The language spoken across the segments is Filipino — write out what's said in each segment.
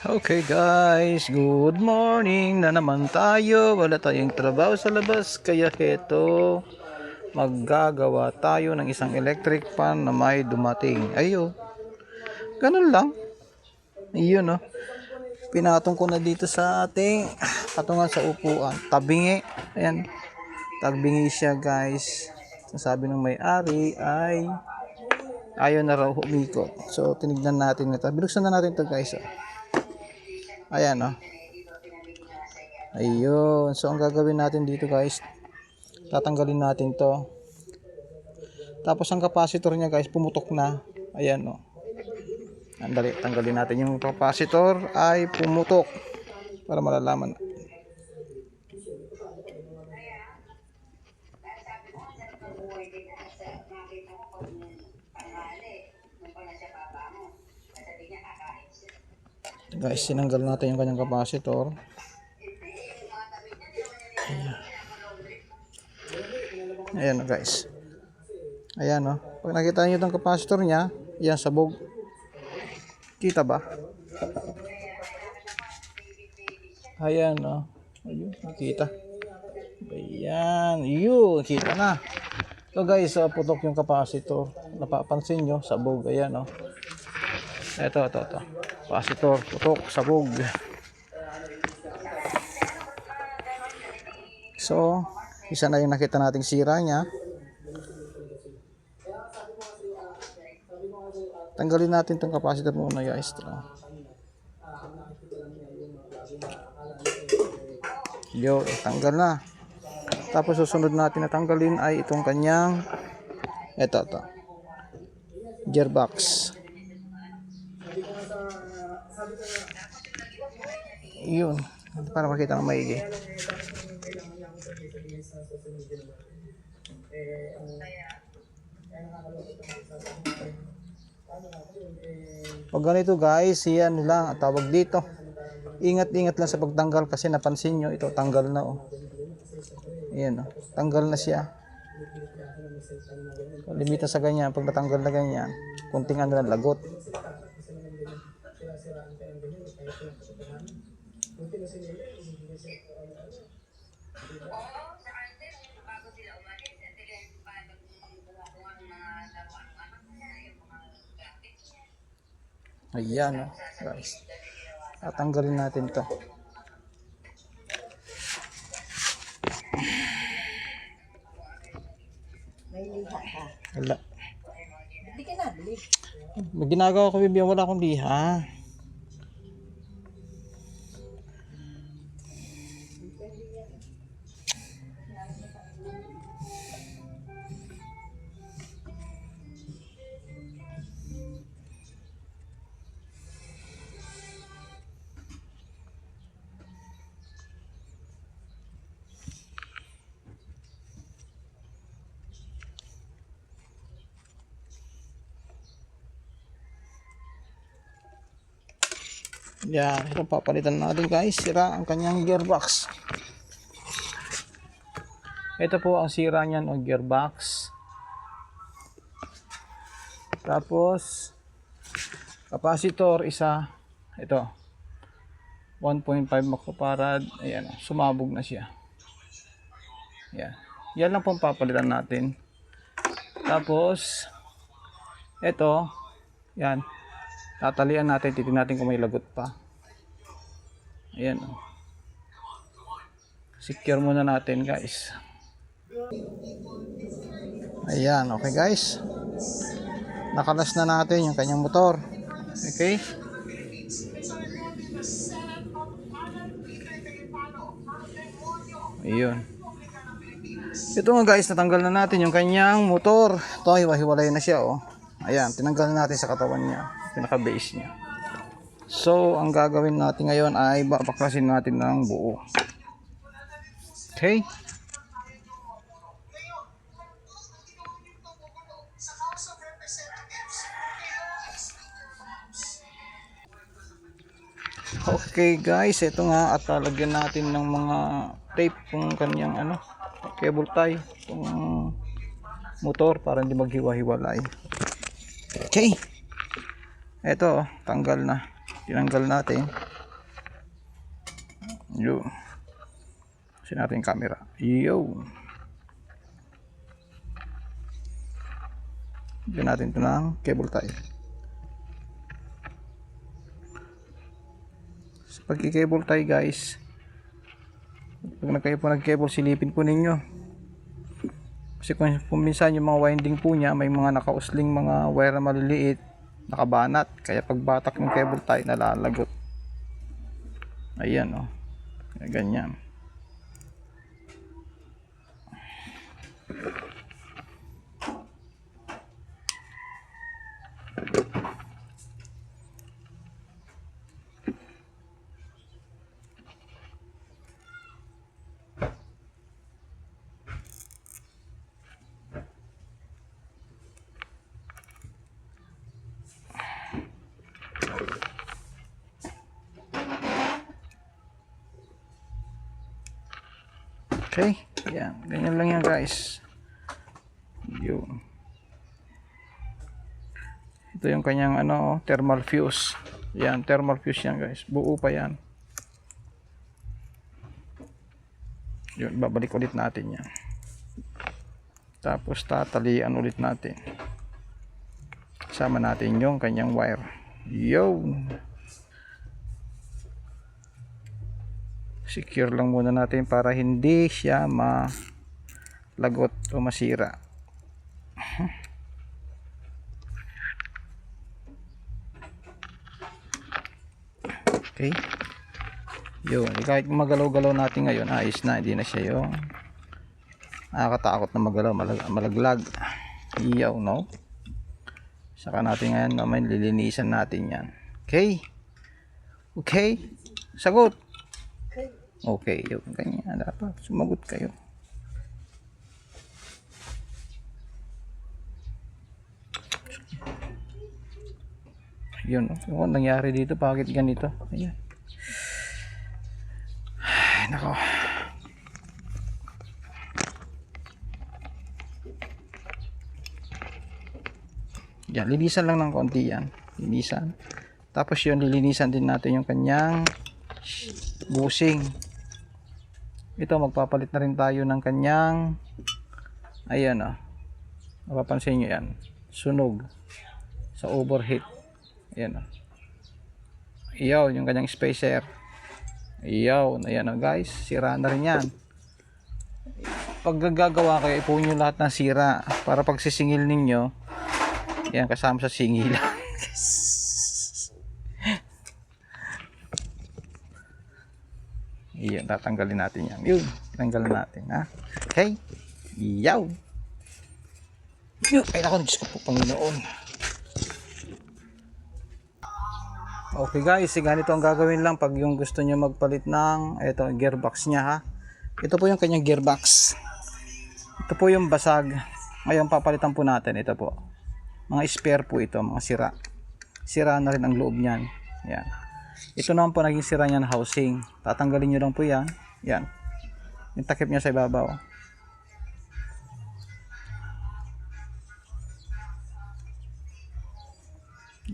Okay guys, good morning na naman tayo. Wala tayong trabaho sa labas, kaya heto, maggagawa tayo ng isang electric fan na may dumating. Ayo, ganun lang. Iyon, no. Pinatong ko na dito sa ating patungan sa upuan. Tabingi. Ayan. Tabingi siya guys. Sabi ng may-ari ay ayaw na raw humikot. So tinignan natin ito. Binuksan na natin ito guys. Ayan, no. Ayun. So ang gagawin natin dito guys, tatanggalin natin to. Tapos ang capacitor niya guys, pumutok na. Ayan, no. Andali, tanggalin natin yung capacitor ay pumutok para malalaman. Guys, sinanggal natin yung kanyang capacitor. Ayan, guys. Ayan, no. Pag nakita niyo itong capacitor niya, yan sabog. Kita ba? Ayan, no. Ayun, nakita. Ayan, yun, kita na. So guys, putok yung capacitor. Napapansin nyo, sabog. Ayan, no. Ito. Capacitor, putok, sabog. So, isa na yung nakita nating sira niya. Tanggalin natin itong capacitor muna guys. Yo, tanggal na. Tapos susunod natin na tanggalin ay itong kanyang ito. Gearbox. Yun, para makita ng maigi. Pag ganito guys, yan lang tawag dito. Ingat-ingat lang sa pagtanggal kasi napansin nyo, ito tanggal na oh. Ayan oh, tanggal na siya. Limitan sa ganyan, pag natanggal na ganyan, kunting ano lang lagot. Ayan, oh, guys. Tatanggalin natin to. May liha ka. Wala. Hindi ka nabili. May ginagawa ko, Bibi, wala akong liha. Yan, ito papalitan natin guys. Sira ang kanyang gearbox. Ito po ang sira niyan o gearbox. Tapos capacitor isa. Ito 1.5 microfarad. Ayan, sumabog na siya. Yan. Yan lang po papalitan natin. Tapos ito, yan. Tatalian natin, titignan natin kung may lagot pa. Ayan. Secure muna natin guys. Ayan, okay guys. Nakalas na natin yung kanyang motor. Okay. Ayun. Ito nga guys, natanggal na natin yung kanyang motor. Ito, hiwa-hiwalay na siya oh. Ayan, tinanggal natin sa katawan niya, pinaka-base niya. So, ang gagawin natin ngayon ay baklasin natin ng buo. Okay? Okay guys, ito nga at lalagyan natin ng mga tape kung kanyang cable tie, kung motor para hindi maghiwa-hiwalay. Okay. Eto, tanggal na. Tinanggal natin. Yo. Kasi natin yung camera. Yo. Diyan natin ito ng cable tie. Sa pag-cable tie guys, pag kayo po nag-cable, silipin po ninyo. Kasi kung minsan yung mga winding po niya, may mga nakausling mga wire na maliliit, nakabanat. Kaya pag batak ng cable tie, nalalagot. Ayan o. Ganyan. Okay, yan, ganyan lang yan guys. Yun. Ito yung kanyang ano, thermal fuse. Yan, thermal fuse yan guys. Buo pa yan. Yun, babalik ulit natin yan. Tapos tatalian ulit natin. Sama natin yung kanyang wire. Yun. Secure lang muna natin para hindi siya malagot o masira. Okay. Yun, kahit magalaw-galaw natin ngayon, ayos na, hindi na siya yung nakakatakot na magalaw, malaglag. Iyaw, no? Saka natin ngayon naman lilinisan natin yan. Okay? Okay? Sagot! Okay, yun, ganyan dapat sumagot kayo. Yun, ano nangyari dito, bakit ganito? Ayan. Ay, nako. Yan, linisan lang ng konti yan. Linisan. Tapos yun, lilinisan din natin yung kanyang busing. Ito, magpapalit na rin tayo ng kanyang, ayan o, mapapansin nyo yan, sunog sa overheat. Ayan o, iyaw yung kanyang spacer. Iyaw, ayan o guys, sira na rin yan. Pag gagawa kayo, ipunin nyo lahat ng sira para pag sisingil ninyo, yan, kasama sa singilan. Iyan, tatanggalin natin yan. Yun, tanggalin natin, ha? Okay? Iyaw! Yun, ay ako, Diyos ko po, Panginoon. Okay guys, ganito ang gagawin lang pag yung gusto nyo magpalit ng, ito, gearbox nya, ha? Ito po yung kanyang gearbox. Ito po yung basag. Ngayon, papalitan po natin. Ito po. Mga spare po ito, mga sira. Sira na rin ang loob niyan. Yan. Ito naman po naging sira niyan housing. Tatanggalin nyo lang po yan. Yan. Yung takip niya sa ibabaw.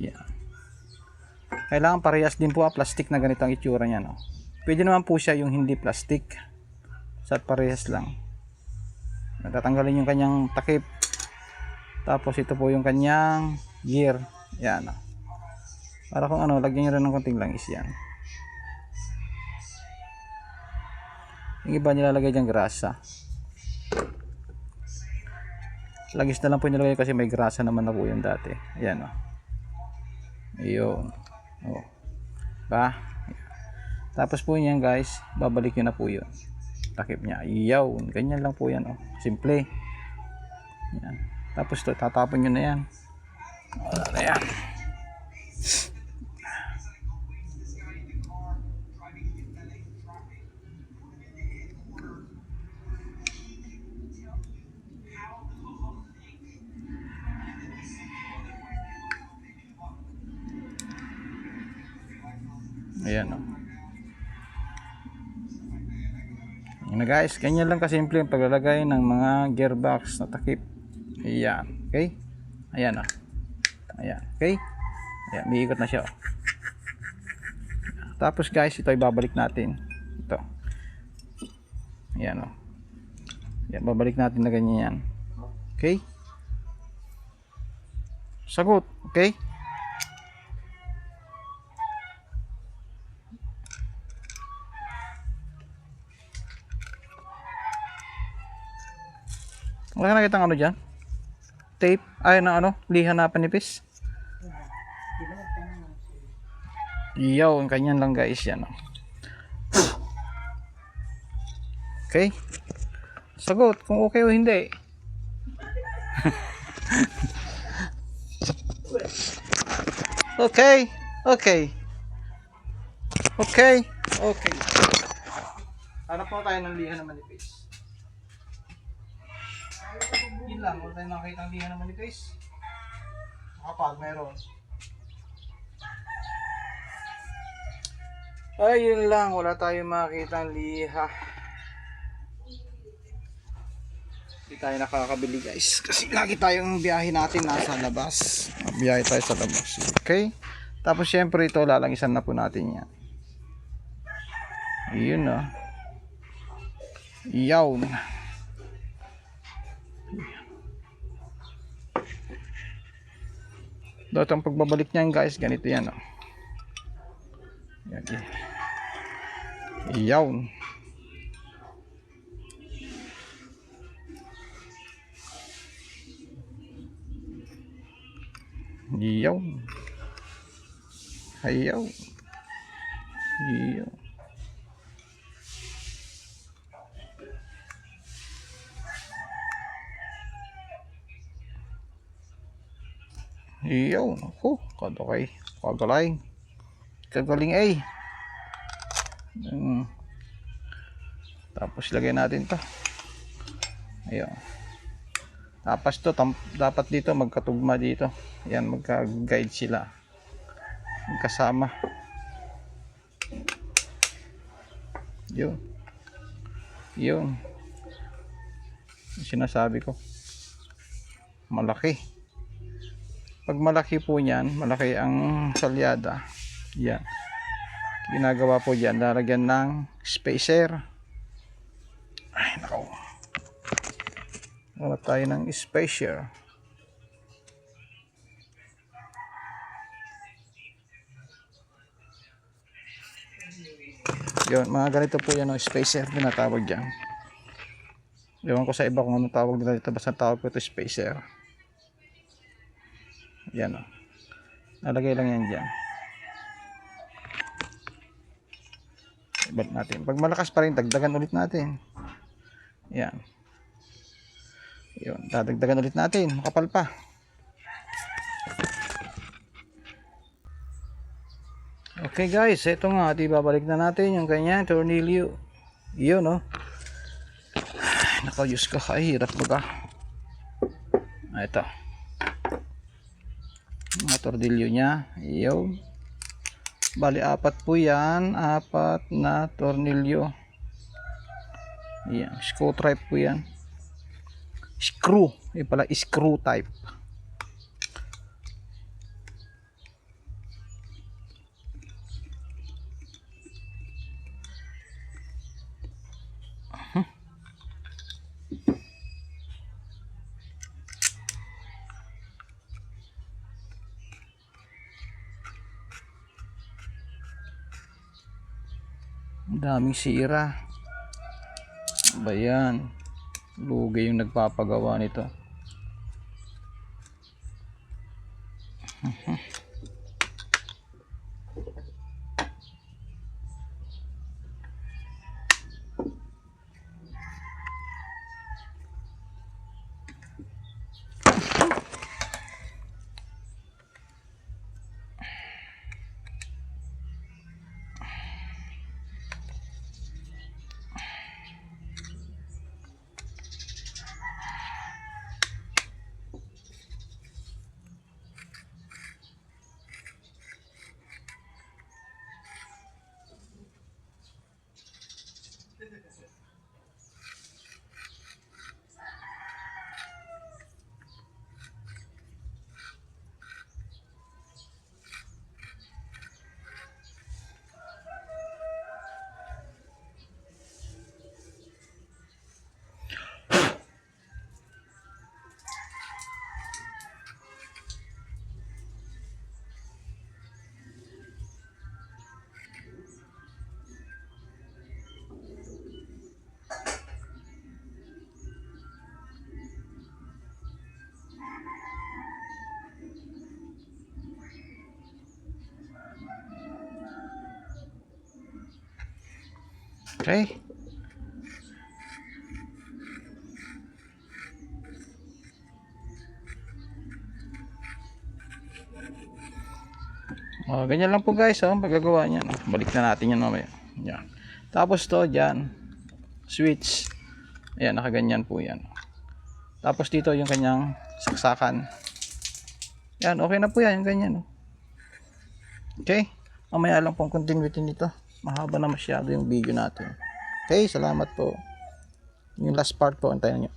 Yan. Kailangan parehas din po plastic na ganito ang itsura niya. No? Pwede naman po siya yung hindi plastic. Sa parehas lang. Tatanggalin yung kanyang takip. Tapos ito po yung kanyang gear. Yan. Para kung ano, lagyan nyo rin ng konting langis yan. Yung iba nilalagay dyan grasa. Langis na lang po nilagay kasi may grasa naman na po yun dati. Ayan o. Ayun. O. Ba? Tapos po yan guys, babalik nyo na po yun. Takip niya. Iyaw. Ganyan lang po yan o. Simple. Yan. Tapos to, tatapon nyo na yan. Wala na yan. Ayan o. Ayan na guys, ganyan lang kasimple yung paglalagay ng mga gearbox na takip. Ayan, okay? Ayan o. Ayan, okay? Ayan, umiikot na siya. Tapos guys, ito ibabalik natin. Ito. Ayan o. Ayan, babalik natin na ganyan yan. Okay? Sagot. Okay? Wala ka nakita ano dyan? Tape? Ay, na ano? Liha na panipis? Yaw, kanyan lang guys yan. Oh. Okay? Sagot kung okay o hindi. Okay. Okay. Okay. Okay. Hanap po tayo ng liha na manipis. Yun lang, wala tayo nakakita ng liha na manipis. Kapag meron. Ayun lang, wala tayong makakita ng liha. Hindi tayo nakakabili guys. Kasi lagi tayong biyahe natin nasa labas. Biyahe tayo sa labas. Okay? Tapos syempre ito, lalangisan na po natin yan. Yun na. Yawn. Dito ang pagbabalik niyan guys, ganito yan. Oh. Yan. Yawn. Yawn. Hayaw. Yawn. Yawn. Ako, kadokay. Kagaling. Kagaling ay. Tapos lagay natin to. Ayun. Tapos to dapat dito magkatugma dito. Yan, magka-guide sila. Magkasama. Yun. Yun. Sinasabi ko. Malaki. Pag malaki po niyan, malaki ang salyada. Yan. Ginagawa po diyan, lalagyan ng spacer. Ay, nako. Wala tayo ng spacer. Yun, mga ganito po yan, spacer tinatawag dyan. Ewan ko sa iba kung anong tawag nila dito, basta tawag ko ito spacer. Yan o. Nalagay lang yan dyan. Ibat natin. Pag malakas pa rin, dagdagan ulit natin. Yan. Yun, dadagdagan ulit natin. Makapal pa. Okay guys, ito nga. Ibabalik na natin yung kanyang tornilyo. Yun no. Nakayos ka. Ay, hirap mo ka. Ito. Mga tornilyo niya. Yun. Bali, 4 po yan. 4 na tornilyo. Yan. Screw type po yan. Screw. Yung pala, screw type. Daming sira. Ba yan? Lugi yung nagpapagawa nito. Okay. Ganyan lang po guys, paggagawa niyan. Balik na natin yan mamaya. Yan. Tapos to, dyan, switch. Ayan, nakaganyan po yan. Tapos dito yung kanyang saksakan. Yan, okay na po yan, yung ganyan. Okay, mamaya lang pong continuity nito. Mahaba na masyado yung video natin. Okay, salamat po. Yung last part po, antayin nyo.